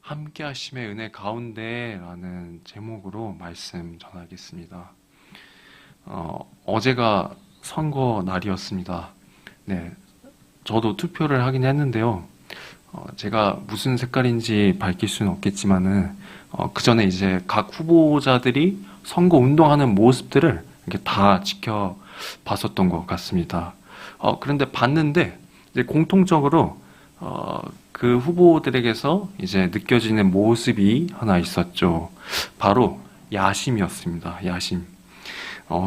함께 하심의 은혜 가운데라는 제목으로 말씀 전하겠습니다. 어제가 선거 날이었습니다. 네, 저도 투표를 하긴 했는데요. 제가 무슨 색깔인지 밝힐 수는 없겠지만은, 그 전에 이제 각 후보자들이 선거 운동하는 모습들을 이렇게 다 지켜봤었던 것 같습니다. 그런데 봤는데, 이제 공통적으로, 그 후보들에게서 이제 느껴지는 모습이 하나 있었죠. 바로 야심이었습니다. 야심.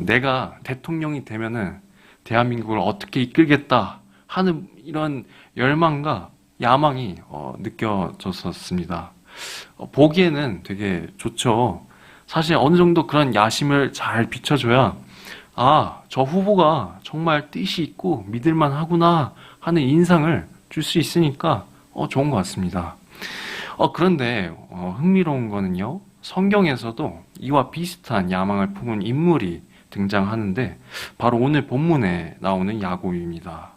내가 대통령이 되면은 대한민국을 어떻게 이끌겠다 하는 이런 열망과 야망이 느껴졌었습니다. 보기에는 되게 좋죠. 사실 어느 정도 그런 야심을 잘 비춰줘야 저 후보가 정말 뜻이 있고 믿을만 하구나 하는 인상을 줄 수 있으니까 좋은 것 같습니다. 그런데 흥미로운 거는요. 성경에서도 이와 비슷한 야망을 품은 인물이 등장하는데 바로 오늘 본문에 나오는 야곱입니다.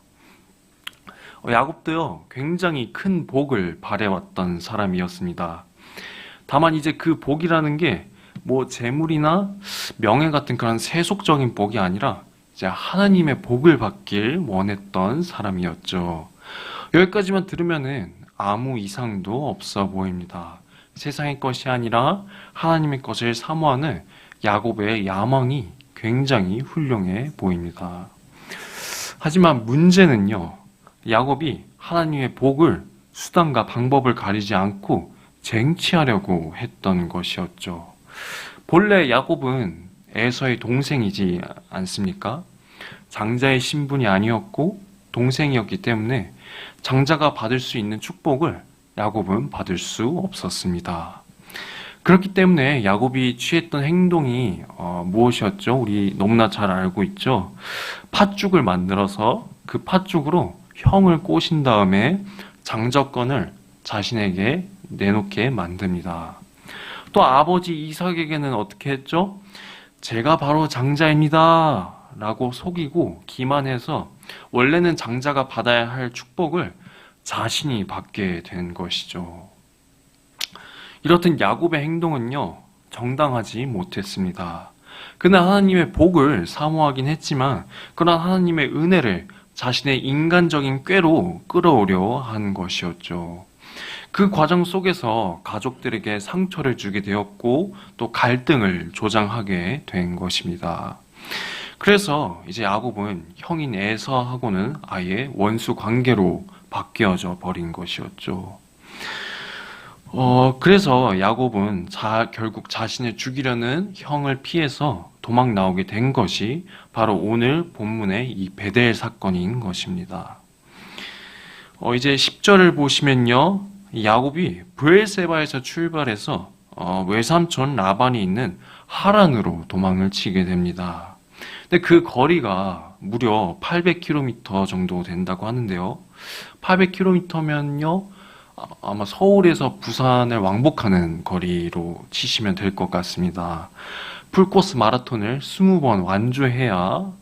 야곱도요, 굉장히 큰 복을 바래왔던 사람이었습니다. 다만 이제 그 복이라는 게 뭐 재물이나 명예 같은 그런 세속적인 복이 아니라 이제 하나님의 복을 받길 원했던 사람이었죠. 여기까지만 들으면은 아무 이상도 없어 보입니다. 세상의 것이 아니라 하나님의 것을 사모하는 야곱의 야망이 굉장히 훌륭해 보입니다. 하지만 문제는요, 야곱이 하나님의 복을 수단과 방법을 가리지 않고 쟁취하려고 했던 것이었죠. 본래 야곱은 에서의 동생이지 않습니까? 장자의 신분이 아니었고 동생이었기 때문에 장자가 받을 수 있는 축복을 야곱은 받을 수 없었습니다. 그렇기 때문에 야곱이 취했던 행동이 무엇이었죠? 우리 너무나 잘 알고 있죠. 팥죽을 만들어서 그 팥죽으로 형을 꼬신 다음에 장자권을 자신에게 내놓게 만듭니다. 또 아버지 이삭에게는 어떻게 했죠? 제가 바로 장자입니다 라고 속이고 기만해서 원래는 장자가 받아야 할 축복을 자신이 받게 된 것이죠. 이렇듯 야곱의 행동은요, 정당하지 못했습니다. 그는 하나님의 복을 사모하긴 했지만 그런 하나님의 은혜를 자신의 인간적인 꾀로 끌어오려 한 것이었죠. 그 과정 속에서 가족들에게 상처를 주게 되었고 또 갈등을 조장하게 된 것입니다. 그래서 이제 야곱은 형인 에서하고는 아예 원수 관계로 바뀌어져 버린 것이었죠. 그래서 야곱은 결국 자신을 죽이려는 형을 피해서 도망 나오게 된 것이 바로 오늘 본문의 이 베델 사건인 것입니다. 이제 10절을 보시면요. 야곱이 브엘세바에서 출발해서 외삼촌 라반이 있는 하란으로 도망을 치게 됩니다. 근데 그 거리가 무려 800km 정도 된다고 하는데요. 800km면요. 아마 서울에서 부산을 왕복하는 거리로 치시면 될 것 같습니다. 풀코스 마라톤을 20번 완주해야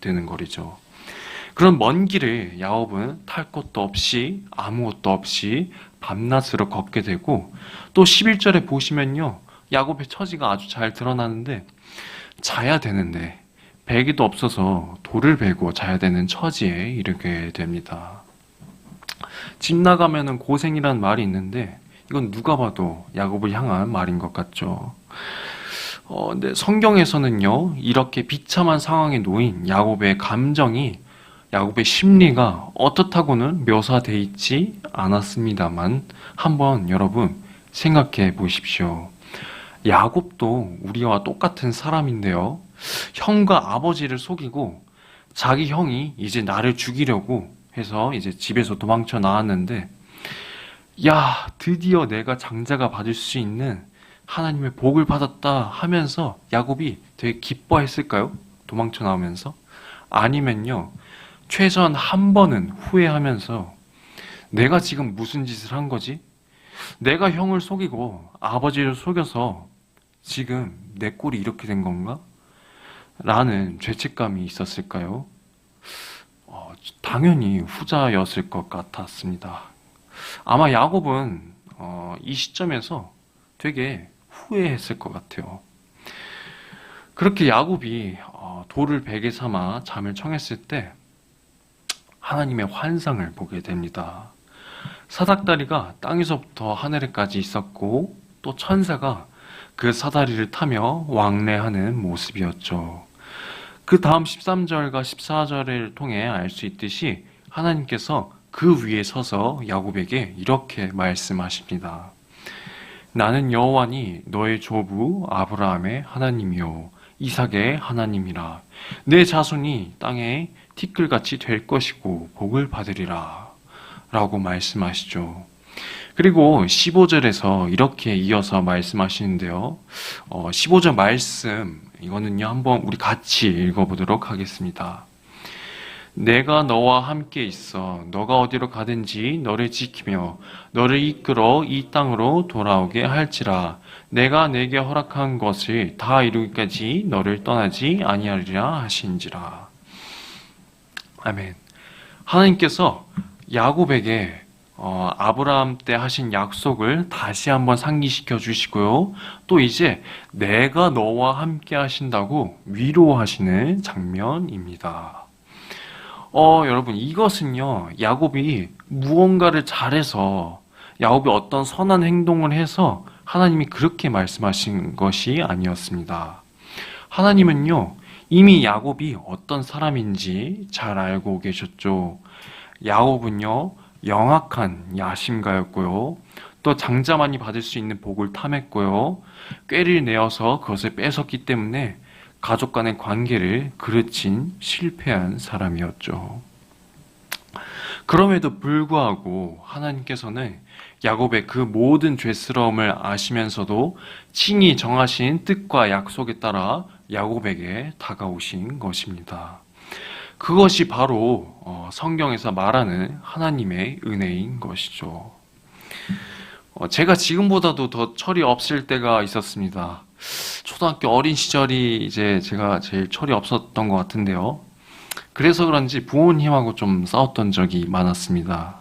되는 거리죠. 그런 먼 길을 야곱은 탈 것도 없이 아무것도 없이 밤낮으로 걷게 되고 또 11절에 보시면요. 야곱의 처지가 아주 잘 드러나는데 자야 되는데 베개도 없어서 돌을 베고 자야 되는 처지에 이르게 됩니다. 집 나가면은 고생이란 말이 있는데 이건 누가 봐도 야곱을 향한 말인 것 같죠. 근데 성경에서는요. 이렇게 비참한 상황에 놓인 야곱의 감정이 야곱의 심리가 어떻다고는 묘사되어 있지 않았습니다만 한번 여러분 생각해 보십시오. 야곱도 우리와 똑같은 사람인데요. 형과 아버지를 속이고 자기 형이 이제 나를 죽이려고 해서 이제 집에서 도망쳐 나왔는데 드디어 내가 장자가 받을 수 있는 하나님의 복을 받았다 하면서 야곱이 되게 기뻐했을까요? 도망쳐 나오면서? 아니면요. 최소한 한 번은 후회하면서 내가 지금 무슨 짓을 한 거지? 내가 형을 속이고 아버지를 속여서 지금 내 꼴이 이렇게 된 건가? 라는 죄책감이 있었을까요? 당연히 후자였을 것 같았습니다. 아마 야곱은 이 시점에서 되게 후회했을 것 같아요. 그렇게 야곱이 돌을 베개 삼아 잠을 청했을 때 하나님의 환상을 보게 됩니다. 사닥다리가 땅에서부터 하늘에까지 있었고 또 천사가 그 사다리를 타며 왕래하는 모습이었죠. 그 다음 13절과 14절을 통해 알 수 있듯이 하나님께서 그 위에 서서 야곱에게 이렇게 말씀하십니다. 나는 여호와니 너의 조부 아브라함의 하나님이요 이삭의 하나님이라. 내 자손이 땅에 티끌같이 될 것이고 복을 받으리라 라고 말씀하시죠. 그리고 15절에서 이렇게 이어서 말씀하시는데요. 15절 말씀 이거는요 한번 우리 같이 읽어보도록 하겠습니다. 내가 너와 함께 있어 너가 어디로 가든지 너를 지키며 너를 이끌어 이 땅으로 돌아오게 할지라. 내가 내게 허락한 것을 다 이루기까지 너를 떠나지 아니하리라 하신지라. 아멘. 하나님께서 야곱에게 아브라함 때 하신 약속을 다시 한번 상기시켜 주시고요. 또 이제 내가 너와 함께 하신다고 위로하시는 장면입니다. 여러분 이것은요 야곱이 무언가를 잘해서 야곱이 어떤 선한 행동을 해서 하나님이 그렇게 말씀하신 것이 아니었습니다. 하나님은요 이미 야곱이 어떤 사람인지 잘 알고 계셨죠. 야곱은요 영악한 야심가였고요. 또 장자만이 받을 수 있는 복을 탐했고요. 꾀를 내어서 그것을 뺏었기 때문에 가족 간의 관계를 그르친 실패한 사람이었죠. 그럼에도 불구하고 하나님께서는 야곱의 그 모든 죄스러움을 아시면서도 친히 정하신 뜻과 약속에 따라 야곱에게 다가오신 것입니다. 그것이 바로 성경에서 말하는 하나님의 은혜인 것이죠. 제가 지금보다도 더 철이 없을 때가 있었습니다. 초등학교 어린 시절이 이제 제가 제일 철이 없었던 것 같은데요. 그래서 그런지 부모님하고 좀 싸웠던 적이 많았습니다.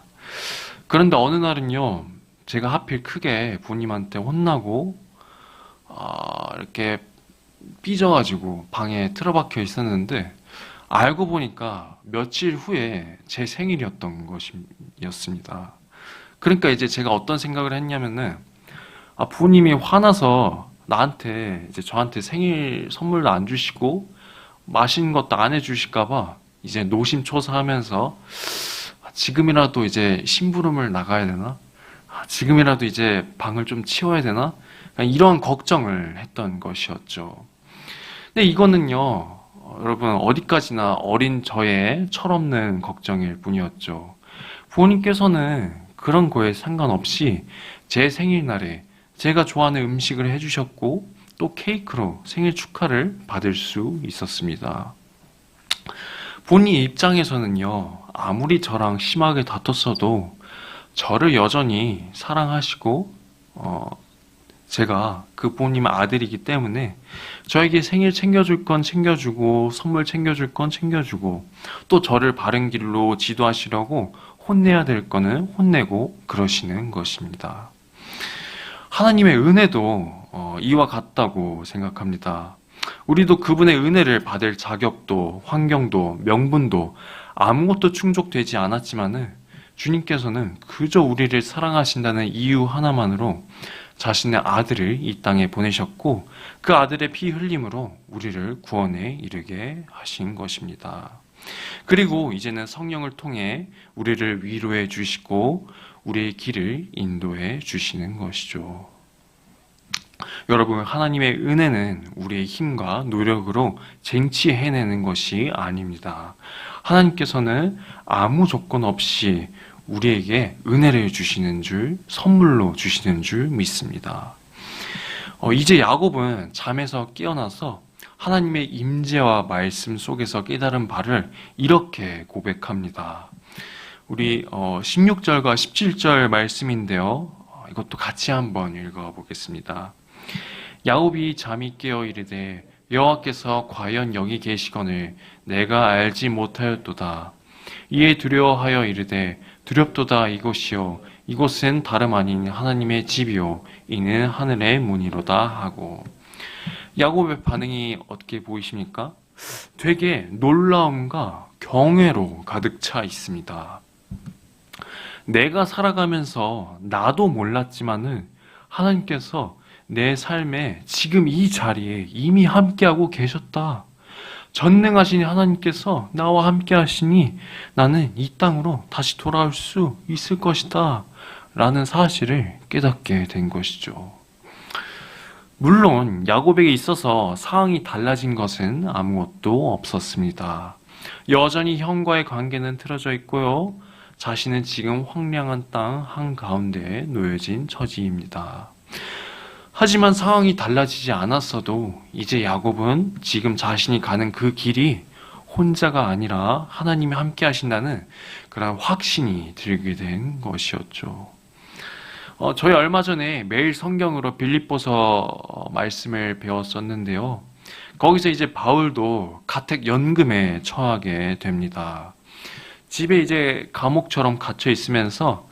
그런데 어느 날은요, 제가 하필 크게 부모님한테 혼나고 이렇게 삐져가지고 방에 틀어박혀 있었는데 알고 보니까 며칠 후에 제 생일이었던 것이었습니다. 그러니까 이제 제가 어떤 생각을 했냐면은 부모님이 화나서 나한테 이제 저한테 생일 선물도 안 주시고 맛있는 것도 안 해주실까봐 이제 노심초사하면서 지금이라도 이제 심부름을 나가야 되나? 지금이라도 이제 방을 좀 치워야 되나? 이런 걱정을 했던 것이었죠. 근데 이거는요, 여러분 어디까지나 어린 저의 철없는 걱정일 뿐이었죠. 부모님께서는 그런 거에 상관없이 제 생일날에 제가 좋아하는 음식을 해주셨고 또 케이크로 생일 축하를 받을 수 있었습니다. 본인 입장에서는요, 아무리 저랑 심하게 다퉜어도 저를 여전히 사랑하시고 제가 그 부모님의 아들이기 때문에 저에게 생일 챙겨줄 건 챙겨주고 선물 챙겨줄 건 챙겨주고 또 저를 바른 길로 지도하시려고 혼내야 될 거는 혼내고 그러시는 것입니다. 하나님의 은혜도 이와 같다고 생각합니다. 우리도 그분의 은혜를 받을 자격도 환경도 명분도 아무것도 충족되지 않았지만은 주님께서는 그저 우리를 사랑하신다는 이유 하나만으로 자신의 아들을 이 땅에 보내셨고 그 아들의 피 흘림으로 우리를 구원에 이르게 하신 것입니다. 그리고 이제는 성령을 통해 우리를 위로해 주시고 우리의 길을 인도해 주시는 것이죠. 여러분, 하나님의 은혜는 우리의 힘과 노력으로 쟁취해내는 것이 아닙니다. 하나님께서는 아무 조건 없이 우리에게 은혜를 주시는 줄, 선물로 주시는 줄 믿습니다. 이제 야곱은 잠에서 깨어나서 하나님의 임재와 말씀 속에서 깨달은 바를 이렇게 고백합니다. 우리 16절과 17절 말씀인데요. 이것도 같이 한번 읽어보겠습니다. 야곱이 잠이 깨어 이르되 여호와께서 과연 여기 계시거늘 내가 알지 못하였도다. 이에 두려워하여 이르되 두렵도다 이것이요 이곳은 다름 아닌 하나님의 집이요 이는 하늘의 문이로다 하고. 야곱의 반응이 어떻게 보이십니까? 되게 놀라움과 경외로 가득 차 있습니다. 내가 살아가면서 나도 몰랐지만은 하나님께서 내 삶에 지금 이 자리에 이미 함께하고 계셨다. 전능하신 하나님께서 나와 함께 하시니 나는 이 땅으로 다시 돌아올 수 있을 것이다. 라는 사실을 깨닫게 된 것이죠. 물론 야곱에게 있어서 상황이 달라진 것은 아무것도 없었습니다. 여전히 형과의 관계는 틀어져 있고요. 자신은 지금 황량한 땅 한가운데에 놓여진 처지입니다. 하지만 상황이 달라지지 않았어도 이제 야곱은 지금 자신이 가는 그 길이 혼자가 아니라 하나님이 함께 하신다는 그런 확신이 들게 된 것이었죠. 저희 얼마 전에 매일 성경으로 빌립보서 말씀을 배웠었는데요. 거기서 이제 바울도 가택 연금에 처하게 됩니다. 집에 이제 감옥처럼 갇혀 있으면서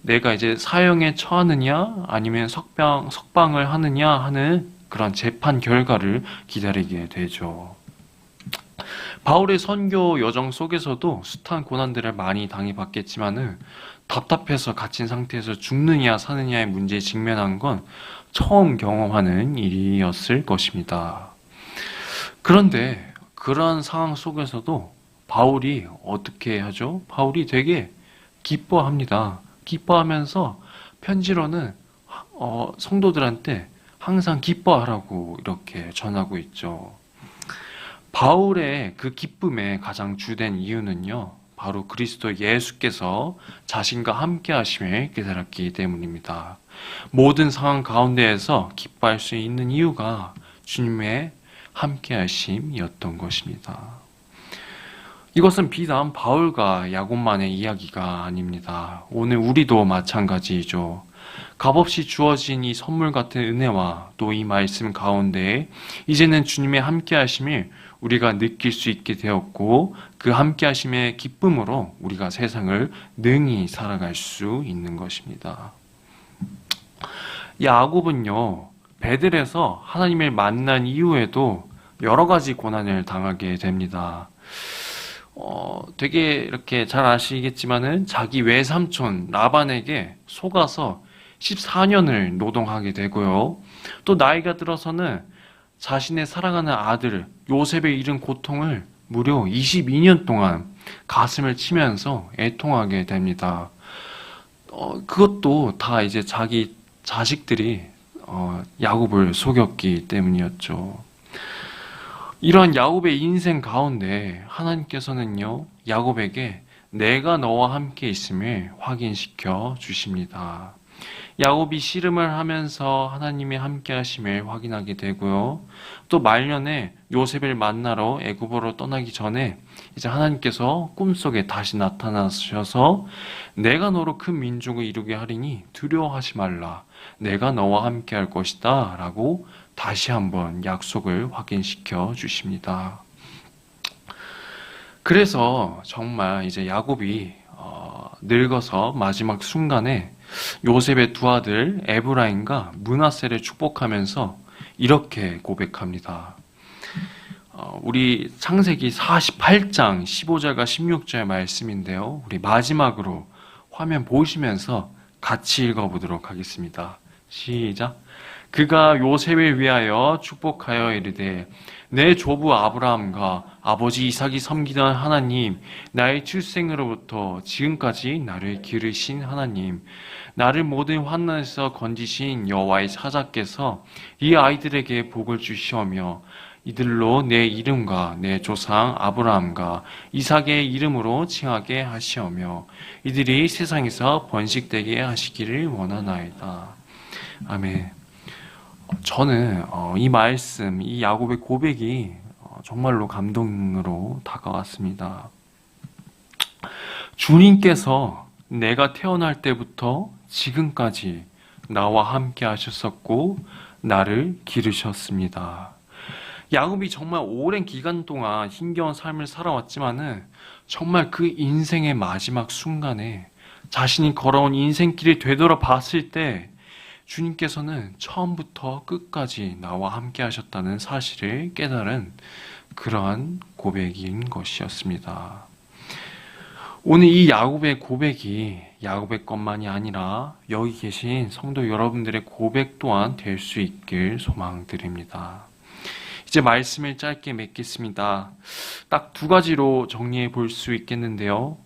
내가 이제 사형에 처하느냐 아니면 석방을 하느냐 하는 그런 재판 결과를 기다리게 되죠. 바울의 선교 여정 속에서도 숱한 고난들을 많이 당해봤겠지만은 답답해서 갇힌 상태에서 죽느냐 사느냐의 문제에 직면한 건 처음 경험하는 일이었을 것입니다. 그런데 그런 상황 속에서도 바울이 어떻게 하죠? 바울이 되게 기뻐합니다. 기뻐하면서 편지로는 성도들한테 항상 기뻐하라고 이렇게 전하고 있죠. 바울의 그 기쁨의 가장 주된 이유는요, 바로 그리스도 예수께서 자신과 함께 하심을 깨달았기 때문입니다. 모든 상황 가운데에서 기뻐할 수 있는 이유가 주님의 함께 하심이었던 것입니다. 이것은 비단 바울과 야곱만의 이야기가 아닙니다. 오늘 우리도 마찬가지이죠. 값없이 주어진 이 선물 같은 은혜와 또 이 말씀 가운데 이제는 주님의 함께 하심을 우리가 느낄 수 있게 되었고 그 함께 하심의 기쁨으로 우리가 세상을 능히 살아갈 수 있는 것입니다. 야곱은요, 베들에서 하나님을 만난 이후에도 여러 가지 고난을 당하게 됩니다. 되게 이렇게 잘 아시겠지만은 자기 외삼촌 라반에게 속아서 14년을 노동하게 되고요. 또 나이가 들어서는 자신의 사랑하는 아들 요셉의 잃은 고통을 무려 22년 동안 가슴을 치면서 애통하게 됩니다. 그것도 다 이제 자기 자식들이 야곱을 속였기 때문이었죠. 이러한 야곱의 인생 가운데 하나님께서는요, 야곱에게 내가 너와 함께 있음을 확인시켜 주십니다. 야곱이 씨름을 하면서 하나님의 함께 하심을 확인하게 되고요. 또 말년에 요셉을 만나러 애굽으로 떠나기 전에 이제 하나님께서 꿈속에 다시 나타나셔서 내가 너로 큰 민족을 이루게 하리니 두려워하지 말라. 내가 너와 함께 할 것이다. 라고 다시 한번 약속을 확인시켜 주십니다. 그래서 정말 이제 야곱이 늙어서 마지막 순간에 요셉의 두 아들 에브라임과 므낫세를 축복하면서 이렇게 고백합니다. 우리 창세기 48장 15절과 16절 말씀인데요. 우리 마지막으로 화면 보시면서 같이 읽어보도록 하겠습니다. 시작. 그가 요셉을 위하여 축복하여 이르되 내 조부 아브라함과 아버지 이삭이 섬기던 하나님, 나의 출생으로부터 지금까지 나를 기르신 하나님, 나를 모든 환난에서 건지신 여호와의 사자께서 이 아이들에게 복을 주시오며 이들로 내 이름과 내 조상 아브라함과 이삭의 이름으로 칭하게 하시오며 이들이 세상에서 번식되게 하시기를 원하나이다. 아멘. 저는 이 말씀, 이 야곱의 고백이 정말로 감동으로 다가왔습니다. 주님께서 내가 태어날 때부터 지금까지 나와 함께 하셨었고 나를 기르셨습니다. 야곱이 정말 오랜 기간 동안 힘겨운 삶을 살아왔지만은 정말 그 인생의 마지막 순간에 자신이 걸어온 인생길을 되돌아 봤을 때 주님께서는 처음부터 끝까지 나와 함께 하셨다는 사실을 깨달은 그러한 고백인 것이었습니다. 오늘 이 야곱의 고백이 야곱의 것만이 아니라 여기 계신 성도 여러분들의 고백 또한 될 수 있길 소망드립니다. 이제 말씀을 짧게 맺겠습니다. 딱 두 가지로 정리해 볼 수 있겠는데요.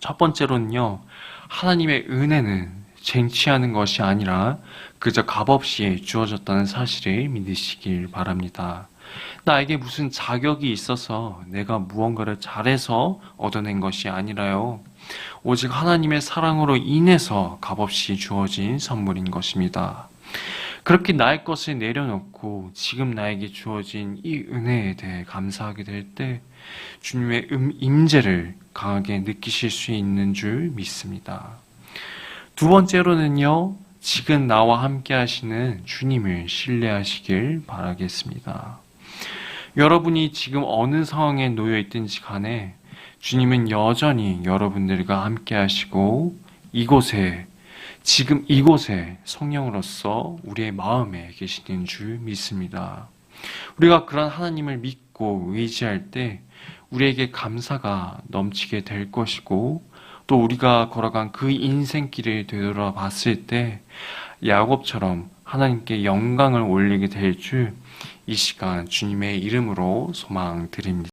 첫 번째로는요, 하나님의 은혜는 쟁취하는 것이 아니라 그저 값없이 주어졌다는 사실을 믿으시길 바랍니다. 나에게 무슨 자격이 있어서 내가 무언가를 잘해서 얻어낸 것이 아니라요, 오직 하나님의 사랑으로 인해서 값없이 주어진 선물인 것입니다. 그렇게 나의 것을 내려놓고 지금 나에게 주어진 이 은혜에 대해 감사하게 될 때 주님의 임재를 강하게 느끼실 수 있는 줄 믿습니다. 두 번째로는요, 지금 나와 함께 하시는 주님을 신뢰하시길 바라겠습니다. 여러분이 지금 어느 상황에 놓여 있든지 간에 주님은 여전히 여러분들과 함께 하시고 지금 이곳에 성령으로서 우리의 마음에 계시는 줄 믿습니다. 우리가 그런 하나님을 믿고 의지할 때 우리에게 감사가 넘치게 될 것이고, 또 우리가 걸어간 그 인생길을 되돌아봤을 때 야곱처럼 하나님께 영광을 올리게 될 줄 이 시간 주님의 이름으로 소망드립니다.